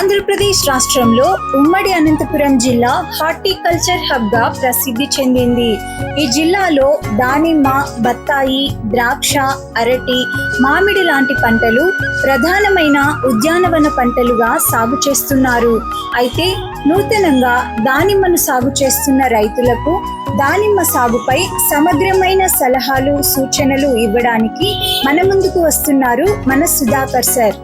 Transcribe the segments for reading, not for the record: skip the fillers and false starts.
ఆంధ్రప్రదేశ్ రాష్ట్రంలో ఉమ్మడి అనంతపురం జిల్లా హార్టికల్చర్ హబ్ గా ప్రసిద్ధి చెందింది. ఈ జిల్లాలో దానిమ్మ, బత్తాయి, ద్రాక్ష, అరటి, మామిడి లాంటి పంటలు ప్రధానమైన ఉద్యానవన పంటలుగా సాగు చేస్తున్నారు. అయితే నూతనంగా దానిమ్మను సాగు చేస్తున్న రైతులకు దానిమ్మ సాగుపై సమగ్రమైన సలహాలు, సూచనలు ఇవ్వడానికి మన ముందుకు వస్తున్నారు మన సుధాకర్ సార్.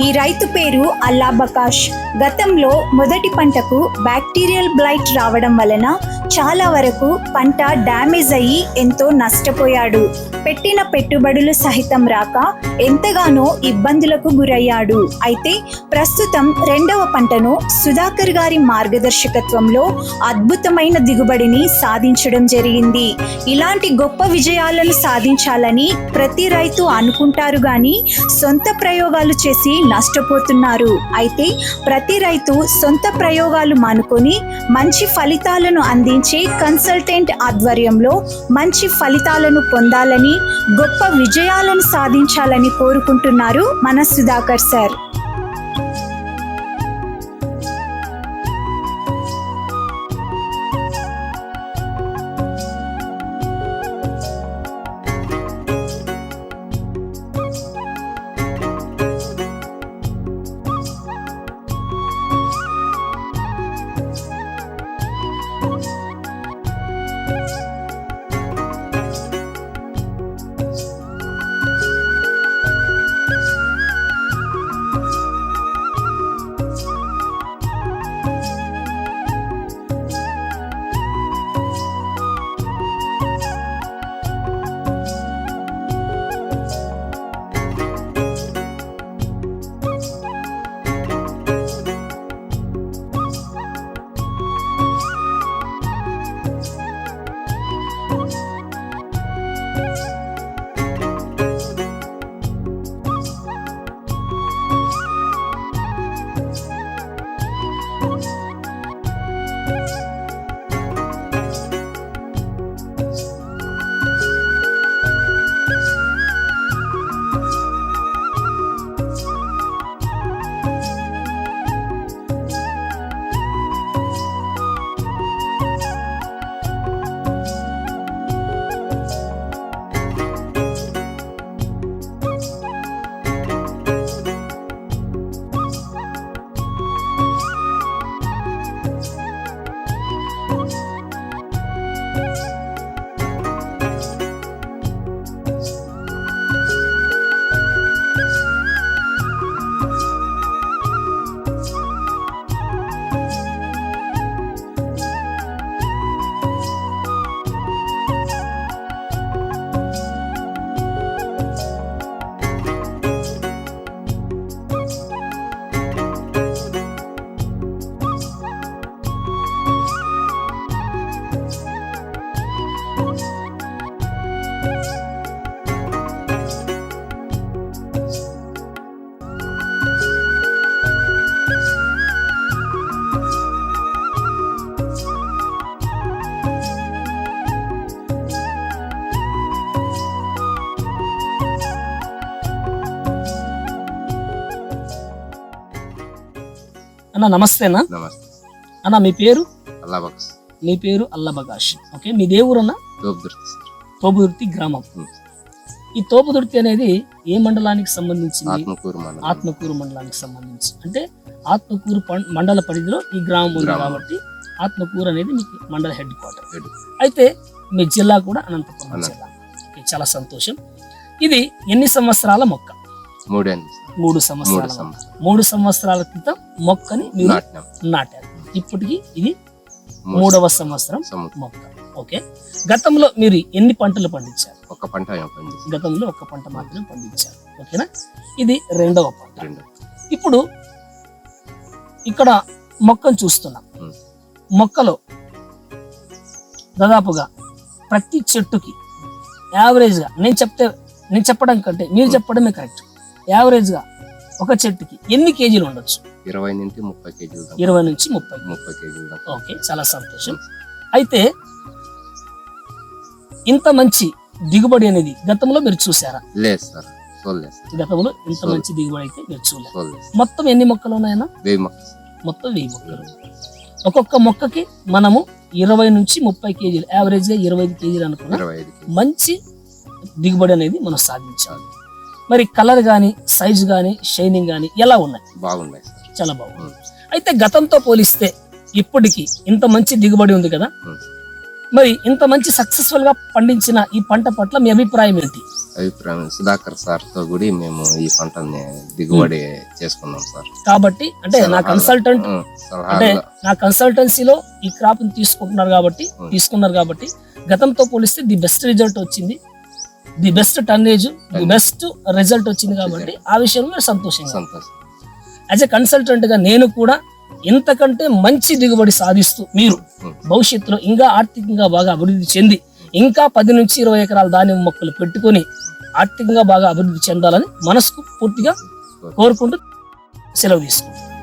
ఈ రైతు పేరు అల్లాబకాష్. గతంలో మొదటి పంటకు బ్యాక్టీరియల్ బ్లైట్ రావడం వలన చాలా వరకు పంట డ్యామేజ్ అయ్యి ఎంతో నష్టపోయాడు. పెట్టిన పెట్టుబడులు సహితం రాక ఎంతగానో ఇబ్బందులకు గురయ్యాడు. అయితే ప్రస్తుతం రెండవ పంటను సుధాకర్ గారి మార్గదర్శకత్వంలో అద్భుతమైన దిగుబడిని సాధించడం జరిగింది. ఇలాంటి గొప్ప విజయాలను సాధించాలని ప్రతి రైతు అనుకుంటారు గాని సొంత ప్రయోగాలు చేసి నష్టపోతున్నారు. అయితే ప్రతి రైతు సొంత ప్రయోగాలు మానుకొని మంచి ఫలితాలను అందించే కన్సల్టెంట్ ఆధ్వర్యంలో మంచి ఫలితాలను పొందాలని, గొప్ప విజయాలను సాధించాలని కోరుకుంటున్నారు మన సుధాకర్ సార్. అన్న నమస్తేనా? నమస్తే అన్న, మీ పేరు? అల్లాబకాష్. మీ పేరు అల్లాబకాష్. ఓకే, మీ దేవురు అన్న? తోపుదుర్తి గ్రామం. ఈ తోపుదుర్తి అనేది ఏ మండలానికి సంబంధించింది? ఆత్మకూరు మండలానికి సంబంధించి. అంటే ఆత్మకూరు మండల పరిధిలో ఈ గ్రామం ఉంది కాబట్టి ఆత్మకూరు అనేది మీకు మండల హెడ్ క్వార్టర్. అయితే మీ జిల్లా కూడా అనంతపురం జిల్లా. ఓకే, చాలా సంతోషం. ఇది ఎన్ని సంవత్సరాల మొక్క? 3 సంవత్సరాల. 3 సంవత్సరాల క్రితం మొక్కని మీరు నాటారు. ఇప్పటికి ఇది 3వ సంవత్సరం మొక్క. ఓకే, గతంలో మీరు ఎన్ని పంటలు పండించారు? గతంలో ఒక పంట మాత్రమే పండించారు. ఓకేనా? ఇది 2వ పంట. ఇప్పుడు ఇక్కడ మొక్కను చూస్తున్నాం. మొక్కలో దాదాపుగా ప్రతి చెట్టుకి యావరేజ్గా నేను చెప్పడం కంటే మీరు చెప్పడమే కరెక్ట్. యావరేజ్గా ఒక చెట్టుకి ఎన్ని కేజీలు ఉండొచ్చు? 20 నుంచి 30 కేజీలు 20 నుంచి 30 కేజీలు. ఓకే, చాలా సంతోషం. అయితే ఇంత మంచి దిగుబడి అనేది గతంలో మీరు చూసారా? లేదు సార్, చూడలేదు సార్. గతంలో ఇంత మంచి దిగుబడి అయితే మీరు చూడలేదు. చూడలేదు. మొత్తం ఎన్ని మొక్కలు ఉన్నాయన్నా? 1000 మొక్కలు. మొత్తం 1000 మొక్కలు. ఒక్కొక్క మొక్కకి మనము 20 నుంచి 30 కేజీలు, యావరేజ్ గా 25 కేజీలు అనుకున్న 25 కేజీలు. మంచి దిగుబడి అనేది మనం సాధించాలి. మరి కలర్ గానీ, సైజు గానీ, షైనింగ్ గానీ ఎలా ఉన్నాయి? బాగున్నాయి సార్, చాలా బాగుంది. అయితే గతంతో పోలిస్తే ఇప్పటికి ఇంత మంచి దిగుబడి ఉంది కదా, మరి ఇంత మంచి సక్సెస్ఫుల్ గా పండించిన ఈ పంట పట్ల మీ అభిప్రాయం ఏంటి? అభిప్రాయం సుధాకర్ సార్ తో కూడా మేము ఈ పంటని దిగుబడి చేసుకున్నాం సార్. కాబట్టి అంటే నా కన్సల్టెంట్ అంటే నా కన్సల్టెన్సీలో ఈ క్రాప్ తీసుకున్నారు కాబట్టి గతంతో పోలిస్తే ది బెస్ట్ రిజల్ట్ వచ్చింది, the best tonnage, the best result వచ్చింది. కాబట్టి ఆ విషయంలో సంతోషంగా యాజ్ ఎ కన్సల్టెంట్ గా నేను కూడా ఇంతకంటే మంచి దిగుబడి సాధిస్తూ మీరు భవిష్యత్తులో ఇంకా ఆర్థికంగా బాగా అభివృద్ధి చెంది ఇంకా 10 నుంచి 20 ఎకరాల దానిమ్మ మొక్కలు పెట్టుకొని ఆర్థికంగా బాగా అభివృద్ధి చెందాలని మనస్ఫూర్తిగా కోరుకుంటూ సెలవు తీసుకుంటాను.